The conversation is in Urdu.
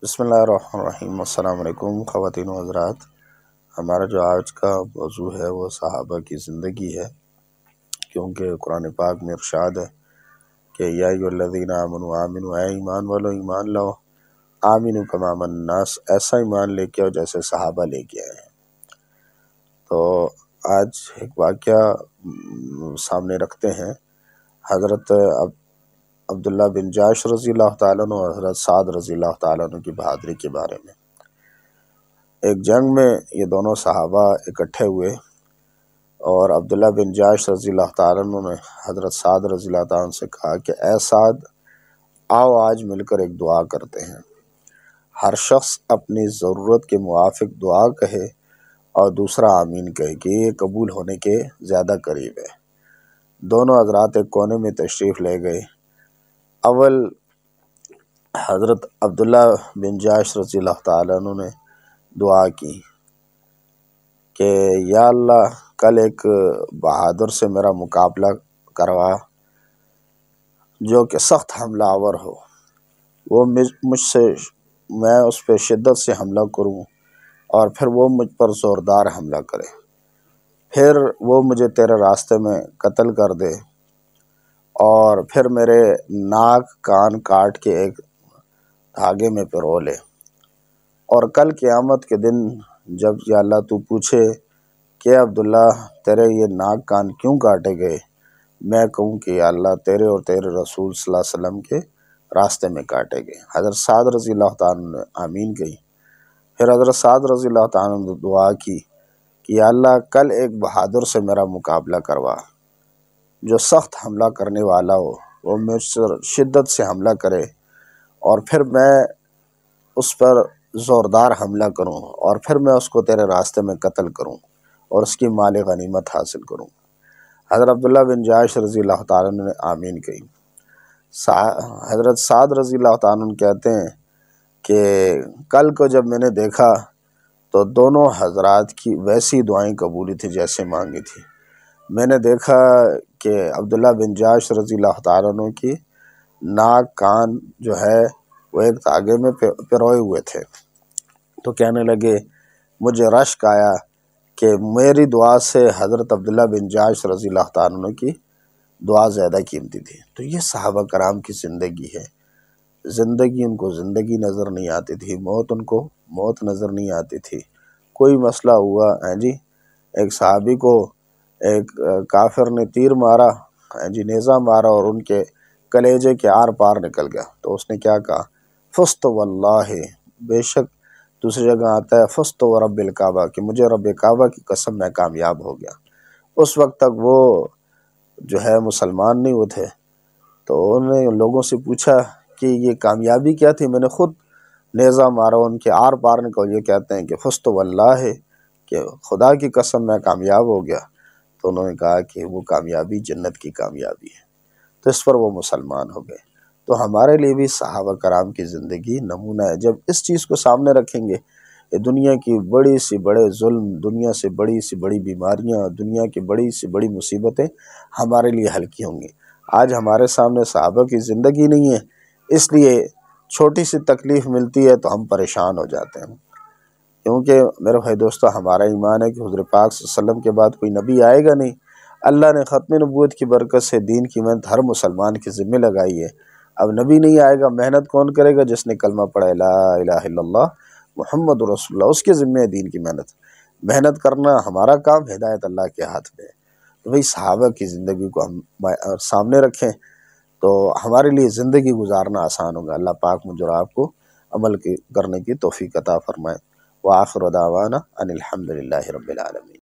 بسم اللہ الرحمن الرحیم۔ السلام علیکم خواتین و حضرات۔ ہمارا جو آج کا موضوع ہے وہ صحابہ کی زندگی ہے، کیونکہ قرآن پاک میں ارشاد ہے کہ یا ایھا الذین آمنوا آمنوا، اے ایمان والو ایمان لاؤ، آمنوا کما آمن الناس، ایسا ایمان لے کے آؤ جیسے صحابہ لے کے آئے ہیں۔ تو آج ایک واقعہ سامنے رکھتے ہیں حضرت عبداللہ بن جاش رضی اللہ تعالیٰ عنہ اور حضرت سعد رضی اللہ تعالیٰ عنہ کی بہادری کے بارے میں۔ ایک جنگ میں یہ دونوں صحابہ اکٹھے ہوئے اور عبداللہ بن جاش رضی اللہ تعالیٰ عنہ نے حضرت سعد رضی اللہ تعالیٰ عنہ سے کہا کہ اے سعد، آؤ آج مل کر ایک دعا کرتے ہیں۔ ہر شخص اپنی ضرورت کے موافق دعا کہے اور دوسرا آمین کہے کہ یہ قبول ہونے کے زیادہ قریب ہے۔ دونوں حضرات ایک کونے میں تشریف لے گئے۔ اول حضرت عبداللہ بن جاش رضی اللہ تعالیٰ عنہ نے دعا کی کہ یا اللہ، کل ایک بہادر سے میرا مقابلہ کروا جو کہ سخت حملہ آور ہو، وہ مجھ سے، میں اس پہ شدت سے حملہ کروں اور پھر وہ مجھ پر زوردار حملہ کرے، پھر وہ مجھے تیرے راستے میں قتل کر دے اور پھر میرے ناک کان کاٹ کے ایک دھاگے میں پرو لے، اور کل قیامت کے دن جب یا اللہ تو پوچھے کہ عبداللہ تیرے یہ ناک کان کیوں کاٹے گئے، میں کہوں کہ یا اللہ تیرے اور تیرے رسول صلی اللہ علیہ وسلم کے راستے میں کاٹے گئے۔ حضرت سعد رضی اللہ تعالیٰ نے آمین کہی۔ پھر حضرت سعد رضی اللہ تعالیٰ نے دعا کی کہ یا اللہ کل ایک بہادر سے میرا مقابلہ کروا جو سخت حملہ کرنے والا ہو، وہ مجھ سے شدت سے حملہ کرے اور پھر میں اس پر زوردار حملہ کروں اور پھر میں اس کو تیرے راستے میں قتل کروں اور اس کی مال غنیمت حاصل کروں۔ حضرت عبداللہ بن جاش رضی اللہ تعالیٰ نے آمین کہی۔ حضرت سعد رضی اللہ تعالیٰ عنہ کہتے ہیں کہ کل کو جب میں نے دیکھا تو دونوں حضرات کی ویسی دعائیں قبولی تھی جیسے مانگی تھی۔ میں نے دیکھا کہ عبداللہ بن جاش رضی اللہ تعالیٰ عنہ کی ناک کان جو ہے وہ ایک دھاگے میں پروئے ہوئے تھے، تو کہنے لگے، مجھے رشک آیا کہ میری دعا سے حضرت عبداللہ بن جاش رضی اللہ تعالیٰ عنہ کی دعا زیادہ قیمتی تھی۔ تو یہ صحابہ کرام کی زندگی ہے۔ زندگی ان کو زندگی نظر نہیں آتی تھی، موت ان کو موت نظر نہیں آتی تھی۔ کوئی مسئلہ ہوا جی، ایک صحابی کو ایک کافر نے تیر مارا جی، نیزہ مارا اور ان کے کلیجے کے آر پار نکل گیا، تو اس نے کیا کہا، فزت واللہ، بے شک دوسری جگہ آتا ہے فزت ورب الکعبہ، کہ مجھے رب کعبہ کی قسم میں کامیاب ہو گیا۔ اس وقت تک وہ جو ہے مسلمان نہیں ہوئے تھے، تو انہوں نے لوگوں سے پوچھا کہ یہ کامیابی کیا تھی، میں نے خود نیزہ مارا ان کے آر پار نکل، یہ کہتے ہیں کہ فزت واللہ، کہ خدا کی قسم میں کامیاب ہو گیا۔ تو انہوں نے کہا کہ وہ کامیابی جنت کی کامیابی ہے، تو اس پر وہ مسلمان ہو گئے۔ تو ہمارے لیے بھی صحابہ کرام کی زندگی نمونہ ہے۔ جب اس چیز کو سامنے رکھیں گے، دنیا کی بڑی سی بڑے ظلم، دنیا سے بڑی سی بڑی بیماریاں، دنیا کی بڑی سی بڑی مصیبتیں ہمارے لیے ہلکی ہوں گی۔ آج ہمارے سامنے صحابہ کی زندگی نہیں ہے، اس لیے چھوٹی سی تکلیف ملتی ہے تو ہم پریشان ہو جاتے ہیں، کیونکہ میرے بھائی دوستو، ہمارا ایمان ہے کہ حضور پاک صلی اللہ علیہ وسلم کے بعد کوئی نبی آئے گا نہیں۔ اللہ نے ختم نبوت کی برکت سے دین کی محنت ہر مسلمان کے ذمہ لگائی ہے۔ اب نبی نہیں آئے گا، محنت کون کرے گا؟ جس نے کلمہ پڑھا لا الہ الا اللہ محمد رسول اللہ، اس کے ذمہ ہے دین کی محنت کرنا ہمارا کام، ہدایت اللہ کے ہاتھ میں ہے۔ تو بھئی صحابہ کی زندگی کو ہم سامنے رکھیں تو ہمارے لیے زندگی گزارنا آسان ہوگا۔ اللہ پاک مجھ اور آپ کو عمل کرنے کی توفیق عطا فرمائے۔ وآخر دعوانا ان الحمد للہ رب العالمین۔